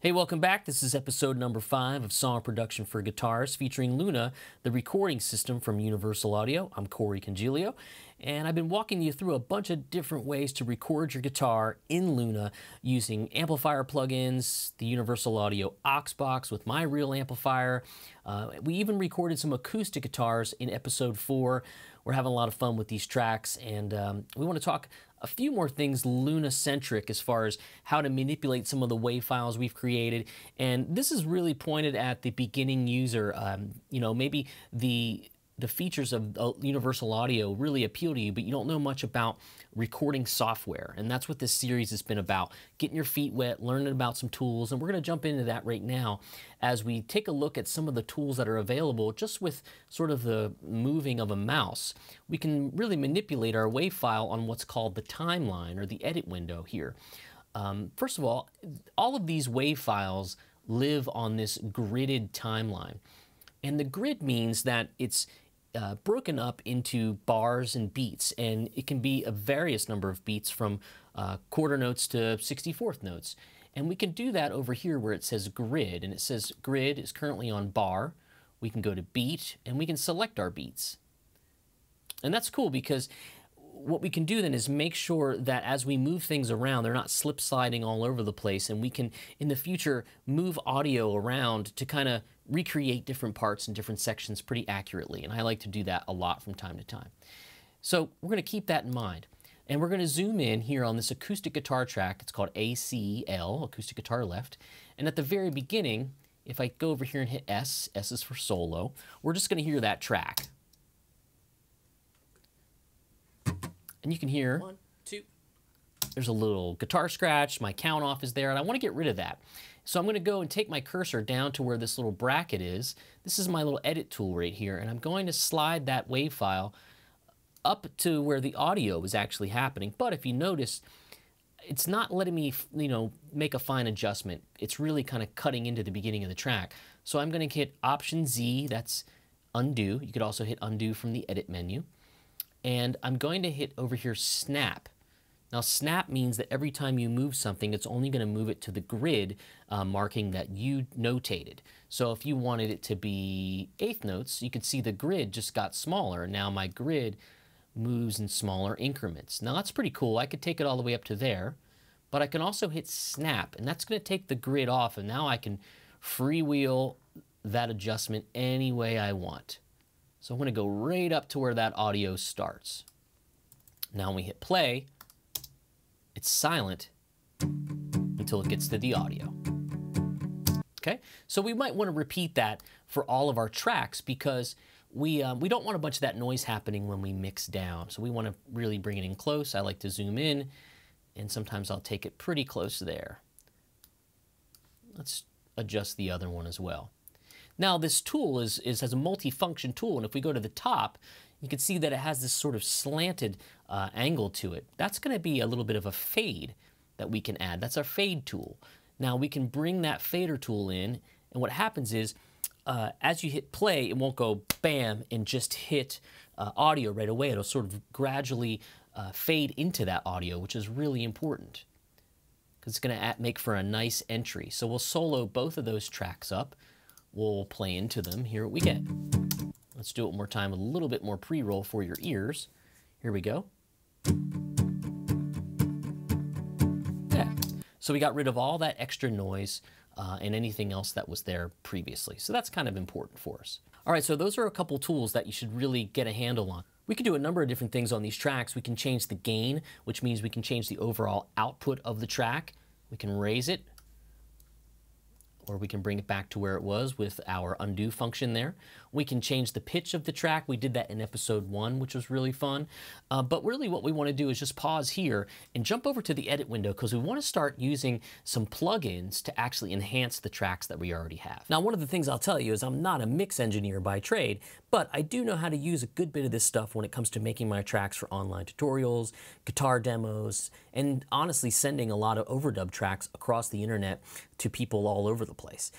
Hey, welcome back. This is episode number 5 of Song Production for Guitars featuring Luna, the recording system from Universal Audio. I'm Corey Congilio, and I've been walking you through a bunch of different ways to record your guitar in Luna using amplifier plugins, the Universal Audio aux box with my real amplifier. We even recorded some acoustic guitars in episode 4. We're having a lot of fun with these tracks, and we want to talk a few more things Luna-centric as far as how to manipulate some of the WAV files we've created. And this is really pointed at the beginning user. Maybe the features of Universal Audio really appeal to you, but you don't know much about recording software. And that's what this series has been about, getting your feet wet, learning about some tools. And we're going to jump into that right now as we take a look at some of the tools that are available just with sort of the moving of a mouse. We can really manipulate our WAV file on what's called the timeline or the edit window here. First of all of these WAV files live on this gridded timeline. And the grid means that it's broken up into bars and beats, and it can be a various number of beats from quarter notes to 64th notes. And we can do that over here where it says grid, and it says grid is currently on bar. We can go to beat, and we can select our beats. And that's cool because what we can do then is make sure that as we move things around, they're not slip sliding all over the place, and we can, in the future, move audio around to kind of recreate different parts and different sections pretty accurately. And I like to do that a lot from time to time. So we're going to keep that in mind. And we're going to zoom in here on this acoustic guitar track. It's called ACL, Acoustic Guitar Left. And at the very beginning, if I go over here and hit S, S is for solo, we're just going to hear that track. And you can hear 1, 2. There's a little guitar scratch, my count off is there, and I want to get rid of that. So I'm going to go and take my cursor down to where this little bracket is. This is my little edit tool right here, and I'm going to slide that WAV file up to where the audio is actually happening. But if you notice, it's not letting me, make a fine adjustment. It's really kind of cutting into the beginning of the track. So I'm going to hit Option Z, that's undo. You could also hit undo from the edit menu. And I'm going to hit over here snap. Now snap means that every time you move something, it's only going to move it to the grid marking that you notated. So if you wanted it to be 1/8 notes, you could see the grid just got smaller. Now my grid moves in smaller increments. Now that's pretty cool. I could take it all the way up to there, but I can also hit snap, and that's going to take the grid off, and now I can freewheel that adjustment any way I want. So I'm going to go right up to where that audio starts. Now when we hit play, it's silent until it gets to the audio. Okay, so we might want to repeat that for all of our tracks because we don't want a bunch of that noise happening when we mix down. So we want to really bring it in close. I like to zoom in, and sometimes I'll take it pretty close there. Let's adjust the other one as well. Now this tool has a multi-function tool, and if we go to the top, you can see that it has this sort of slanted angle to it. That's going to be a little bit of a fade that we can add. That's our fade tool. Now we can bring that fader tool in, and what happens is as you hit play, it won't go bam and just hit audio right away. It'll sort of gradually fade into that audio, which is really important because it's going to make for a nice entry. So we'll solo both of those tracks up. We'll play into them. Here we get. Let's do it one more time with a little bit more pre-roll for your ears. Here we go. Yeah. So we got rid of all that extra noise and anything else that was there previously. So that's kind of important for us. All right, so those are a couple tools that you should really get a handle on. We can do a number of different things on these tracks. We can change the gain, which means we can change the overall output of the track. We can raise it, or we can bring it back to where it was with our undo function there. We can change the pitch of the track. We did that in episode 1, which was really fun. But really what we want to do is just pause here and jump over to the edit window because we want to start using some plugins to actually enhance the tracks that we already have. Now, one of the things I'll tell you is I'm not a mix engineer by trade, but I do know how to use a good bit of this stuff when it comes to making my tracks for online tutorials, guitar demos, and honestly sending a lot of overdub tracks across the internet to people all over the place.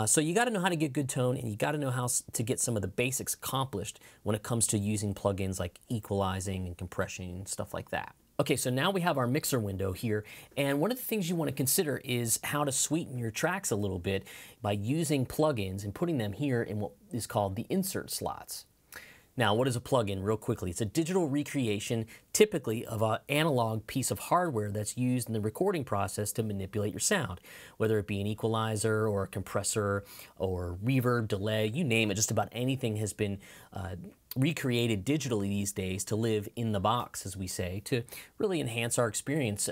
So you got to know how to get good tone, and you got to know how to get some of the basics accomplished when it comes to using plugins like equalizing and compression and stuff like that. Okay, so now we have our mixer window here, and one of the things you want to consider is how to sweeten your tracks a little bit by using plugins and putting them here in what is called the insert slots. Now, what is a plugin? Real quickly, it's a digital recreation, typically of an analog piece of hardware that's used in the recording process to manipulate your sound, whether it be an equalizer or a compressor or reverb, delay, you name it. Just about anything has been recreated digitally these days to live in the box, as we say, to really enhance our experience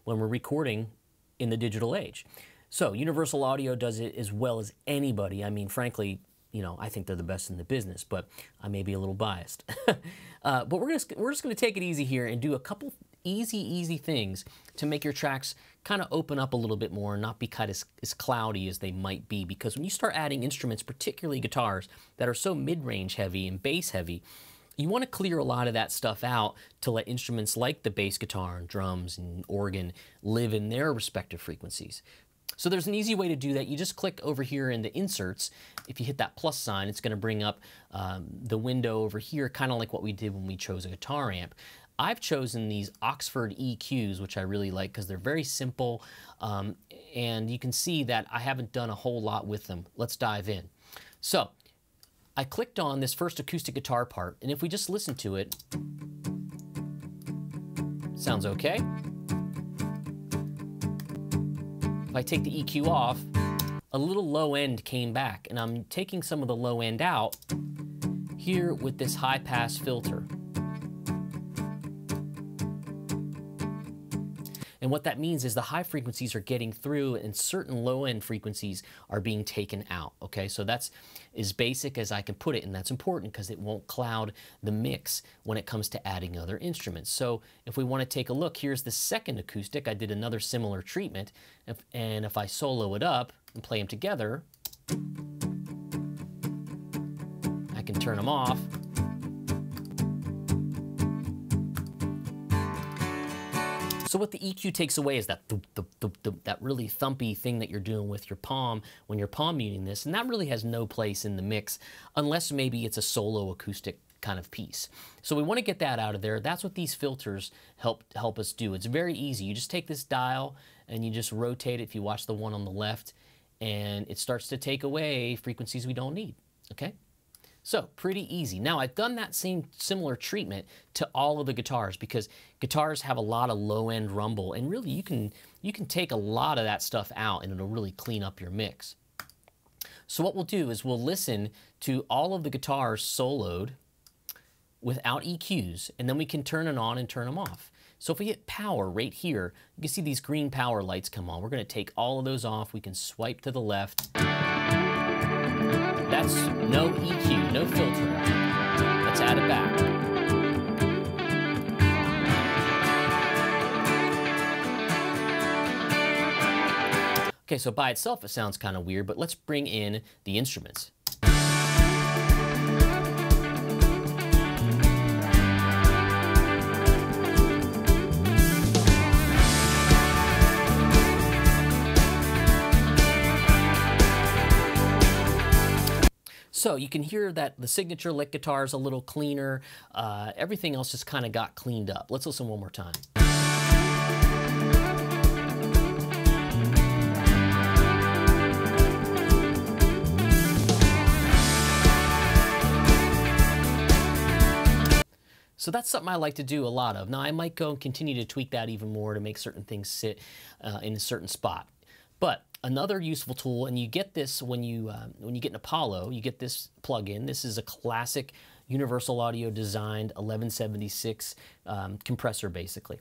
when we're recording in the digital age. So Universal Audio does it as well as anybody. I mean, frankly, you know, I think they're the best in the business, but I may be a little biased. But we're just going to take it easy here and do a couple easy things to make your tracks kind of open up a little bit more and not be kind of as cloudy as they might be. Because when you start adding instruments, particularly guitars, that are so mid-range heavy and bass heavy, you want to clear a lot of that stuff out to let instruments like the bass guitar and drums and organ live in their respective frequencies. So there's an easy way to do that. You just click over here in the inserts. If you hit that plus sign, it's going to bring up the window over here, kind of like what we did when we chose a guitar amp. I've chosen these Oxford EQs, which I really like because they're very simple, and you can see that I haven't done a whole lot with them. Let's dive in. So I clicked on this first acoustic guitar part, and if we just listen to it, sounds okay. If I take the EQ off, a little low end came back, and I'm taking some of the low end out here with this high pass filter. And what that means is the high frequencies are getting through and certain low end frequencies are being taken out, okay? So that's as basic as I can put it, and that's important because it won't cloud the mix when it comes to adding other instruments. So if we want to take a look, here's the second acoustic. I did another similar treatment, and if I solo it up and play them together, I can turn them off. So what the EQ takes away is that that really thumpy thing that you're doing with your palm when you're palm muting this, and that really has no place in the mix unless maybe it's a solo acoustic kind of piece. So we want to get that out of there. That's what these filters help us do. It's very easy. You just take this dial and you just rotate it if you watch the one on the left, and it starts to take away frequencies we don't need, okay? So pretty easy. Now I've done that same similar treatment to all of the guitars because guitars have a lot of low-end rumble, and really you can take a lot of that stuff out and it'll really clean up your mix. So what we'll do is we'll listen to all of the guitars soloed without EQs, and then we can turn it on and turn them off. So if we hit power right here, you can see these green power lights come on. We're going to take all of those off. We can swipe to the left. That's no EQ, no filter. Let's add it back. Okay, so by itself it sounds kind of weird, but let's bring in the instruments. So you can hear that the signature lick guitar is a little cleaner. Everything else just kind of got cleaned up. Let's listen one more time. So that's something I like to do a lot of. Now I might go and continue to tweak that even more to make certain things sit in a certain spot. But another useful tool, and you get this when you get an Apollo, you get this plugin. This is a classic Universal Audio designed 1176 compressor, basically.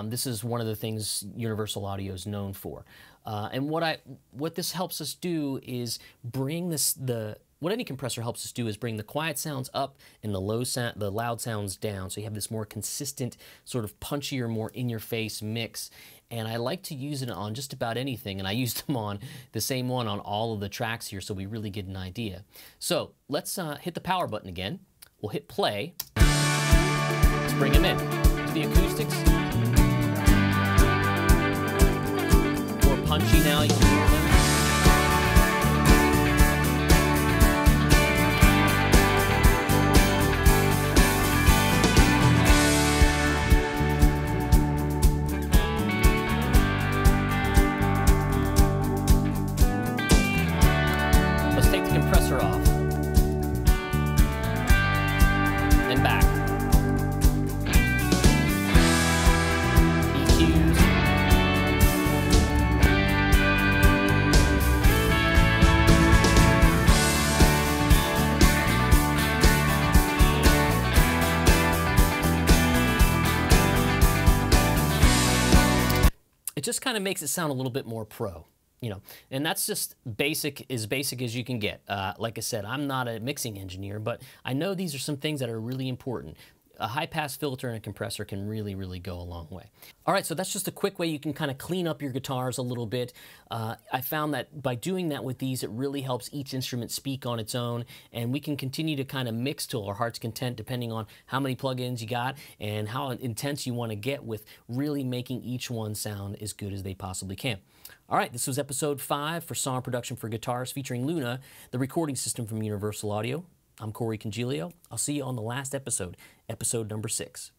This is one of the things Universal Audio is known for. And what this helps us do is bring what any compressor helps us do is bring the quiet sounds up and the loud sounds down. So you have this more consistent, sort of punchier, more in-your-face mix. And I like to use it on just about anything, and I used them on the same one on all of the tracks here, so we really get an idea. So let's hit the power button again. We'll hit play. Let's bring them in. To the acoustics. More punchy now, you can hear them. just kind of makes it sound a little bit more pro. You know, and that's just basic as you can get. Like I said, I'm not a mixing engineer, but I know these are some things that are really important. A high-pass filter and a compressor can really, really go a long way. All right, so that's just a quick way you can kind of clean up your guitars a little bit. I found that by doing that with these, it really helps each instrument speak on its own, and we can continue to kind of mix till our heart's content depending on how many plugins you got and how intense you want to get with really making each one sound as good as they possibly can. All right, this was episode 5 for Song Production for Guitars featuring Luna, the recording system from Universal Audio. I'm Corey Congilio. I'll see you on the last episode, episode number 6.